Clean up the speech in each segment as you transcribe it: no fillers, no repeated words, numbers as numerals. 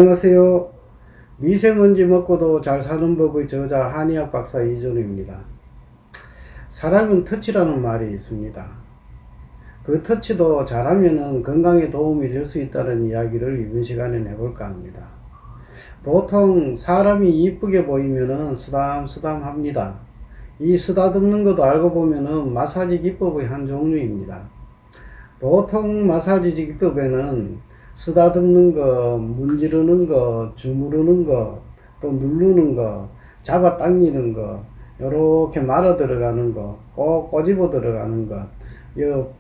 안녕하세요. 미세먼지 먹고도 잘 사는 법의 저자 한의학 박사 이준우입니다. 사랑은 터치라는 말이 있습니다. 그 터치도 잘하면 건강에 도움이 될 수 있다는 이야기를 이번 시간에 해볼까 합니다. 보통 사람이 이쁘게 보이면 쓰담쓰담 합니다. 이 쓰다듬는 것도 알고 보면 마사지 기법의 한 종류입니다. 보통 마사지 기법에는 쓰다듬는 거, 문지르는 거, 주무르는 거, 또 누르는 거, 잡아 당기는 거, 요렇게 말아 들어가는 거, 꼭 꼬집어 들어가는 것,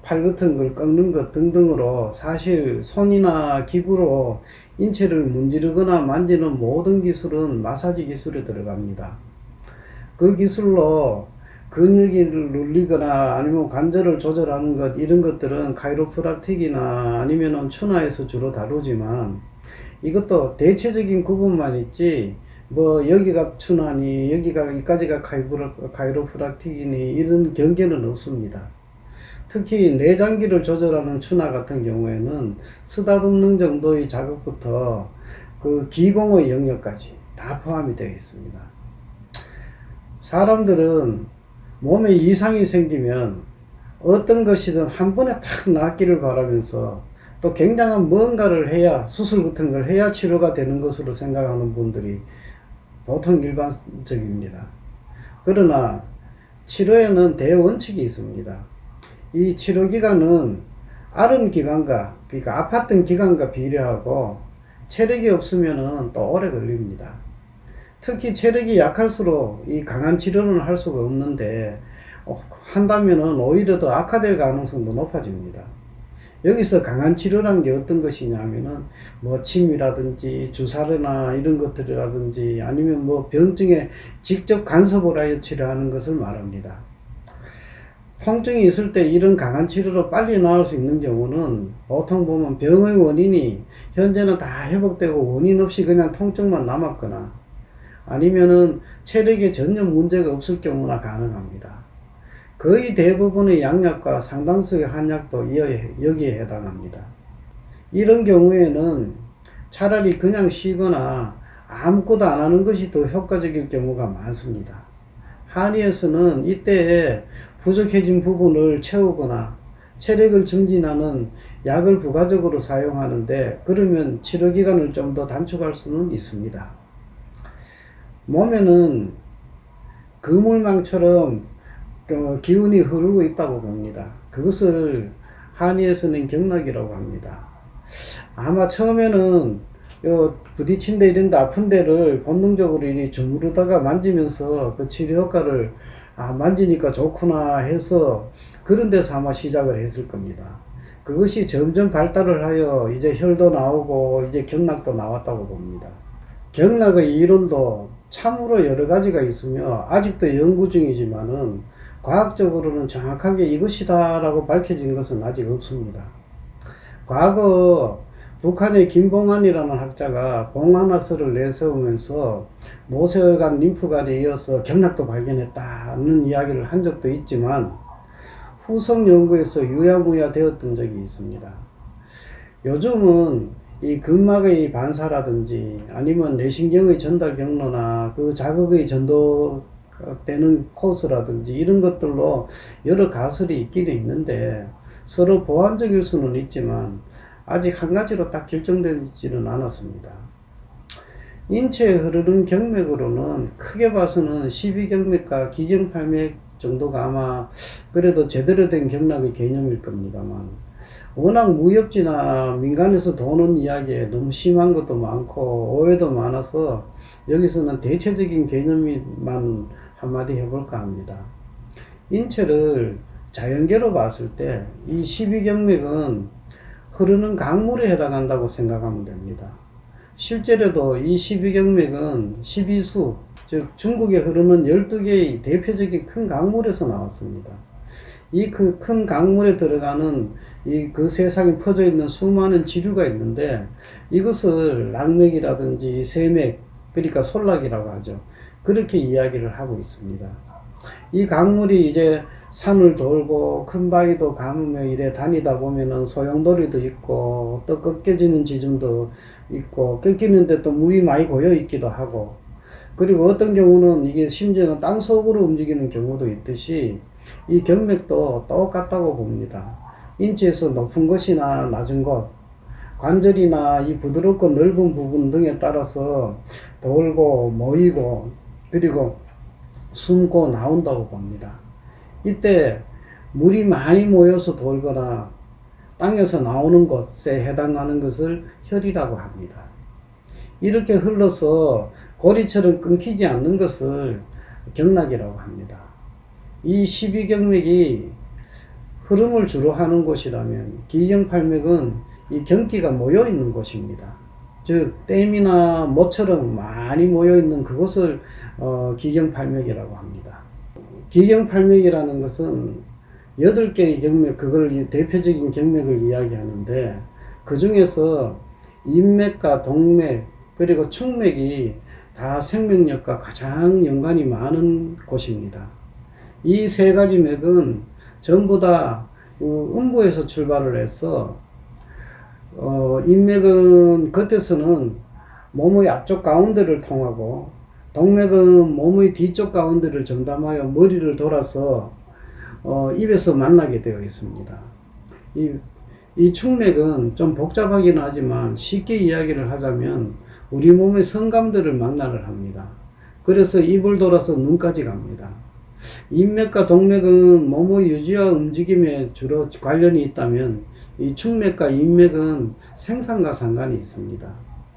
팔 같은 걸 꺾는 것 등등으로 사실 손이나 기구로 인체를 문지르거나 만지는 모든 기술은 마사지 기술에 들어갑니다. 그 기술로 근육을 눌리거나 아니면 관절을 조절하는 것, 이런 것들은 카이로프락틱이나 아니면은 추나에서 주로 다루지만, 이것도 대체적인 구분만 있지 뭐 여기가 추나니 여기가 이까지가 카이로프락틱이니 이런 경계는 없습니다. 특히 내장기를 조절하는 추나 같은 경우에는 쓰다듬는 정도의 자극부터 그 기공의 영역까지 다 포함이 되어 있습니다. 사람들은 몸에 이상이 생기면 어떤 것이든 한 번에 탁 낫기를 바라면서 또 굉장한 뭔가를 해야, 수술 같은 걸 해야 치료가 되는 것으로 생각하는 분들이 보통 일반적입니다. 그러나 치료에는 대원칙이 있습니다. 이 치료 기간은 앓은 기간과, 그러니까 아팠던 기간과 비례하고 체력이 없으면 또 오래 걸립니다. 특히 체력이 약할수록 이 강한 치료는 할 수가 없는데, 한다면은 오히려 더 악화될 가능성도 높아집니다. 여기서 강한 치료라는 게 어떤 것이냐면은 뭐 침이라든지 주사나 이런 것들이라든지 아니면 뭐 병증에 직접 간섭을 하여 치료하는 것을 말합니다. 통증이 있을 때 이런 강한 치료로 빨리 나을 수 있는 경우는 보통 보면 병의 원인이 현재는 다 회복되고 원인 없이 그냥 통증만 남았거나 아니면은 체력에 전혀 문제가 없을 경우나 가능합니다. 거의 대부분의 양약과 상당수의 한약도 여기에 해당합니다. 이런 경우에는 차라리 그냥 쉬거나 아무것도 안 하는 것이 더 효과적일 경우가 많습니다. 한의에서는 이때에 부족해진 부분을 채우거나 체력을 증진하는 약을 부가적으로 사용하는데, 그러면 치료기간을 좀 더 단축할 수는 있습니다. 몸에는 그물망처럼 기운이 흐르고 있다고 봅니다. 그것을 한의에서는 경락이라고 합니다. 아마 처음에는 부딪힌 데 이런 데 아픈 데를 본능적으로 이리 주무르다가 만지면서 그 치료 효과를 만지니까 좋구나 해서 그런 데서 아마 시작을 했을 겁니다. 그것이 점점 발달을 하여 이제 혈도 나오고 이제 경락도 나왔다고 봅니다. 경락의 이론도 참으로 여러 가지가 있으며 아직도 연구 중이지만은 과학적으로는 정확하게 이것이다 라고 밝혀진 것은 아직 없습니다. 과거 북한의 김봉환이라는 학자가 봉환학설을 내세우면서 모세혈관, 림프관에 이어서 경락도 발견했다는 이야기를 한 적도 있지만 후속 연구에서 유야무야 되었던 적이 있습니다. 요즘은 이 근막의 반사라든지 아니면 내신경의 전달 경로나 그 자극의 전도되는 코스라든지 이런 것들로 여러 가설이 있기는 있는데 서로 보완적일 수는 있지만 아직 한 가지로 딱 결정되지는 않았습니다. 인체에 흐르는 경맥으로는 크게 봐서는 12경맥과 기경팔맥 정도가 아마 그래도 제대로 된 경락의 개념일 겁니다만, 워낙 무협지나 민간에서 도는 이야기에 너무 심한 것도 많고 오해도 많아서 여기서는 대체적인 개념만 한마디 해볼까 합니다. 인체를 자연계로 봤을 때 이 12경맥은 흐르는 강물에 해당한다고 생각하면 됩니다. 실제로도 이 12경맥은 12수, 즉 중국에 흐르는 12개의 대표적인 큰 강물에서 나왔습니다. 이 그 큰 강물에 들어가는 그 세상에 퍼져 있는 수많은 지류가 있는데, 이것을 락맥이라든지 세맥, 그러니까 솔락이라고 하죠. 그렇게 이야기를 하고 있습니다. 이 강물이 이제 산을 돌고 큰 바위도 감으며 이래 다니다 보면은 소용돌이도 있고 또 꺾여지는 지점도 있고 꺾이는데 또 물이 많이 고여 있기도 하고, 그리고 어떤 경우는 이게 심지어는 땅 속으로 움직이는 경우도 있듯이 이 경맥도 똑같다고 봅니다. 인체에서 높은 것이나 낮은 것, 관절이나 이 부드럽고 넓은 부분 등에 따라서 돌고 모이고 그리고 숨고 나온다고 봅니다. 이때 물이 많이 모여서 돌거나 땅에서 나오는 것에 해당하는 것을 혈이라고 합니다. 이렇게 흘러서 고리처럼 끊기지 않는 것을 경락이라고 합니다. 이 12경맥이 흐름을 주로 하는 곳이라면 기경팔맥은 이 경기가 모여 있는 곳입니다. 즉 댐이나 모처럼 많이 모여 있는 그곳을 기경팔맥이라고 합니다. 기경팔맥이라는 것은 8개의 경맥, 그걸 대표적인 경맥을 이야기하는데, 그 중에서 인맥과 동맥 그리고 축맥이 다 생명력과 가장 연관이 많은 곳입니다. 이 세 가지 맥은 전부 다 음부에서 출발을 해서 인맥은 겉에서는 몸의 앞쪽 가운데를 통하고, 동맥은 몸의 뒤쪽 가운데를 전담하여 머리를 돌아서 입에서 만나게 되어 있습니다. 이 축맥은 좀 복잡하긴 하지만 쉽게 이야기를 하자면 우리 몸의 성감들을 만나를 합니다. 그래서 입을 돌아서 눈까지 갑니다. 인맥과 동맥은 몸의 유지와 움직임에 주로 관련이 있다면 이 축맥과 인맥은 생산과 상관이 있습니다.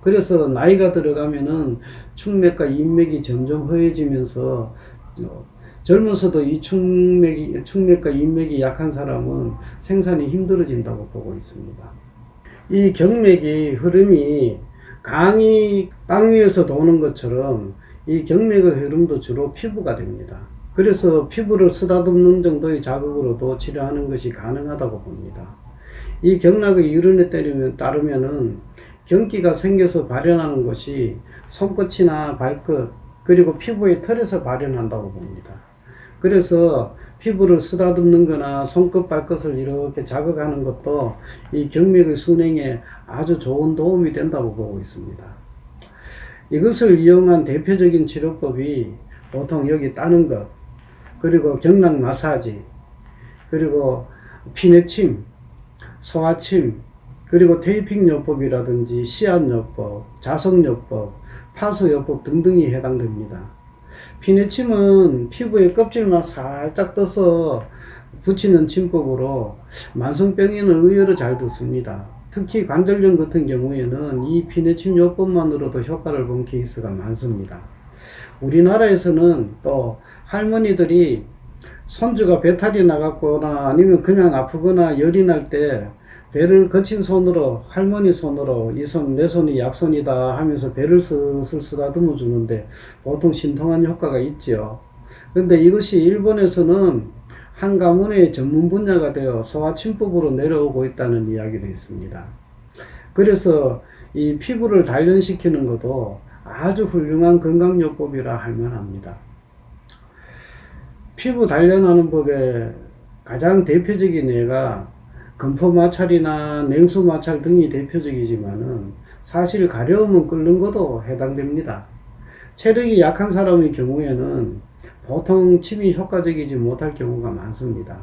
그래서 나이가 들어가면은 축맥과 인맥이 점점 허해지면서 젊어서도 이 축맥과 인맥이 약한 사람은 생산이 힘들어진다고 보고 있습니다. 이 경맥의 흐름이 강이 땅 위에서 도는 것처럼 이 경맥의 흐름도 주로 피부가 됩니다. 그래서 피부를 쓰다듬는 정도의 자극으로도 치료하는 것이 가능하다고 봅니다. 이 경락의 이론에 따르면은 경기가 생겨서 발현하는 것이 손끝이나 발끝 그리고 피부의 털에서 발현한다고 봅니다. 그래서 피부를 쓰다듬는 거나 손끝 발끝을 이렇게 자극하는 것도 이 경맥의 순행에 아주 좋은 도움이 된다고 보고 있습니다. 이것을 이용한 대표적인 치료법이 보통 여기 따는 것, 그리고 경락 마사지, 그리고 피내침, 소화침, 그리고 테이핑 요법이라든지 씨앗 요법, 자석 요법, 파수 요법 등등이 해당됩니다. 피내침은 피부에 껍질만 살짝 떠서 붙이는 침법으로 만성병에는 의외로 잘 듣습니다. 특히 관절염 같은 경우에는 이 피내침 요법만으로도 효과를 본 케이스가 많습니다. 우리나라에서는 또 할머니들이 손주가 배탈이 나갔거나 아니면 그냥 아프거나 열이 날 때 배를 거친 손으로, 할머니 손으로 이 손 내 손이 약손이다 하면서 배를 슬슬 쓰다듬어 주는데 보통 신통한 효과가 있죠. 그런데 이것이 일본에서는 한 가문의 전문 분야가 되어 소아침법으로 내려오고 있다는 이야기도 있습니다. 그래서 이 피부를 단련시키는 것도 아주 훌륭한 건강요법이라 할 만합니다. 피부 단련하는 법의 가장 대표적인 예가 건포마찰이나 냉수마찰 등이 대표적이지만은 사실 가려움은 끓는 것도 해당됩니다. 체력이 약한 사람의 경우에는 보통 침이 효과적이지 못할 경우가 많습니다.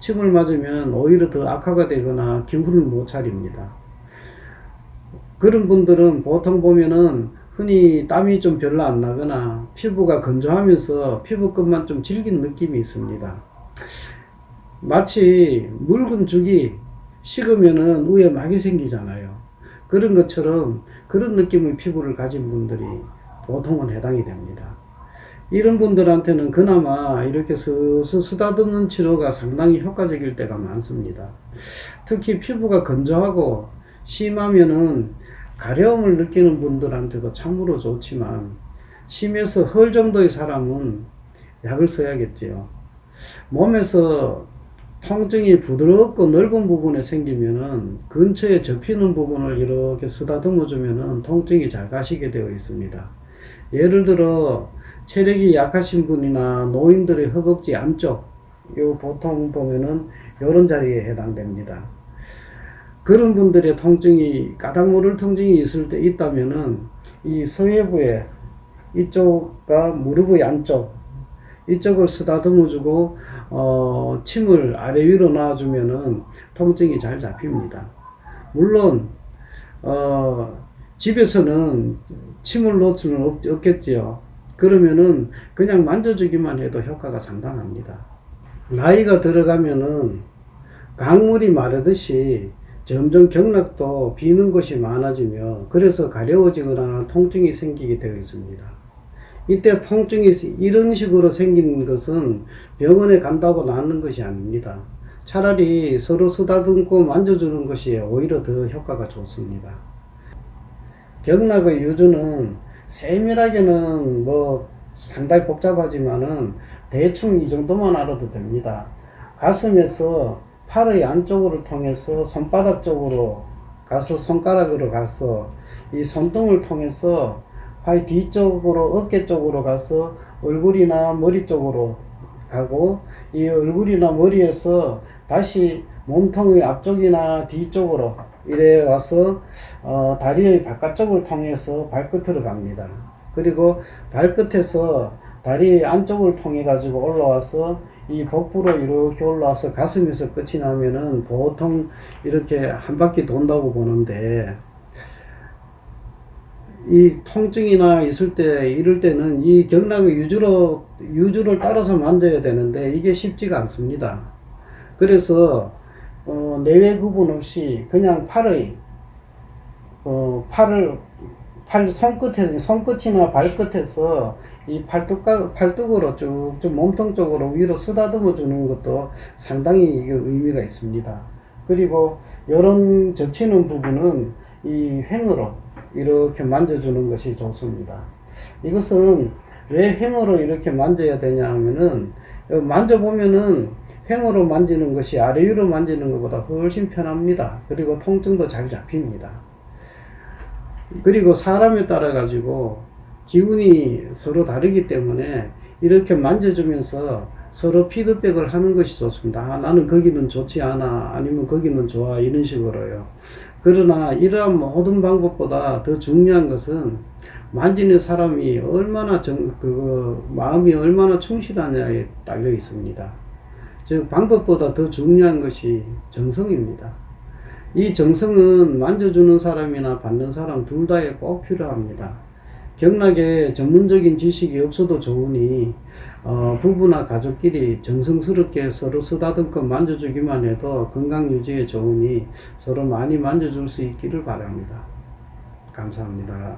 침을 맞으면 오히려 더 악화가 되거나 기운을 못 차립니다. 그런 분들은 보통 보면은 흔히 땀이 좀 별로 안 나거나 피부가 건조하면서 피부끝만 좀 질긴 느낌이 있습니다. 마치 묽은 죽이 식으면은 위에 막이 생기잖아요. 그런 것처럼 그런 느낌의 피부를 가진 분들이 보통은 해당이 됩니다. 이런 분들한테는 그나마 이렇게 스스 쓰다듬는 치료가 상당히 효과적일 때가 많습니다. 특히 피부가 건조하고 심하면은 가려움을 느끼는 분들한테도 참으로 좋지만 심해서 헐 정도의 사람은 약을 써야겠지요. 몸에서 통증이 부드럽고 넓은 부분에 생기면은 근처에 접히는 부분을 이렇게 쓰다듬어 주면은 통증이 잘 가시게 되어 있습니다. 예를 들어 체력이 약하신 분이나 노인들의 허벅지 안쪽, 요 보통 보면은 요런 자리에 해당됩니다. 그런 분들의 통증이 까닥 모를 통증이 있다면은 이 서해부에 이쪽과 무릎의 안쪽 이쪽을 쓰다듬어 주고 침을 아래 위로 놔주면은 통증이 잘 잡힙니다. 물론 집에서는 침을 놓을 수는 없겠지요. 그러면은 그냥 만져주기만 해도 효과가 상당합니다. 나이가 들어가면은 강물이 마르듯이 점점 경락도 비는 곳이 많아지며 그래서 가려워지거나 통증이 생기게 되어 있습니다. 이때 통증이 이런 식으로 생긴 것은 병원에 간다고 낫는 것이 아닙니다. 차라리 서로 쓰다듬고 만져주는 것이 오히려 더 효과가 좋습니다. 경락의 유주는 세밀하게는 뭐 상당히 복잡하지만은 대충 이 정도만 알아도 됩니다. 가슴에서 팔의 안쪽으로 통해서 손바닥 쪽으로 가서 손가락으로 가서 이 손등을 통해서 팔 뒤쪽으로 어깨 쪽으로 가서 얼굴이나 머리 쪽으로 가고 이 얼굴이나 머리에서 다시 몸통의 앞쪽이나 뒤쪽으로 이래 와서 다리의 바깥쪽을 통해서 발끝으로 갑니다. 그리고 발끝에서 다리 안쪽을 통해 가지고 올라와서 이 복부로 이렇게 올라와서 가슴에서 끝이 나면은 보통 이렇게 한 바퀴 돈다고 보는데, 이 통증이나 있을 때 이럴 때는 이 경락의 유주를 따라서 만져야 되는데 이게 쉽지가 않습니다. 그래서 내외 구분 없이 그냥 팔 손끝이나 발끝에서 이 팔뚝으로 쭉쭉 몸통 쪽으로 위로 쓰다듬어 주는 것도 상당히 의미가 있습니다. 그리고 이런 접치는 부분은 이 횡으로 이렇게 만져주는 것이 좋습니다. 이것은 왜 횡으로 이렇게 만져야 되냐 하면은, 만져보면은 횡으로 만지는 것이 아래 위로 만지는 것보다 훨씬 편합니다. 그리고 통증도 잘 잡힙니다. 그리고 사람에 따라 가지고 기운이 서로 다르기 때문에 이렇게 만져주면서 서로 피드백을 하는 것이 좋습니다. 아, 나는 거기는 좋지 않아, 아니면 거기는 좋아, 이런 식으로요. 그러나 이러한 모든 방법보다 더 중요한 것은 만지는 사람이 얼마나 마음이 얼마나 충실하냐에 달려 있습니다. 즉 방법보다 더 중요한 것이 정성입니다. 이 정성은 만져주는 사람이나 받는 사람 둘 다에 꼭 필요합니다. 경락에 전문적인 지식이 없어도 좋으니 부부나 가족끼리 정성스럽게 서로 쓰다듬고 만져주기만 해도 건강 유지에 좋으니 서로 많이 만져줄 수 있기를 바랍니다. 감사합니다.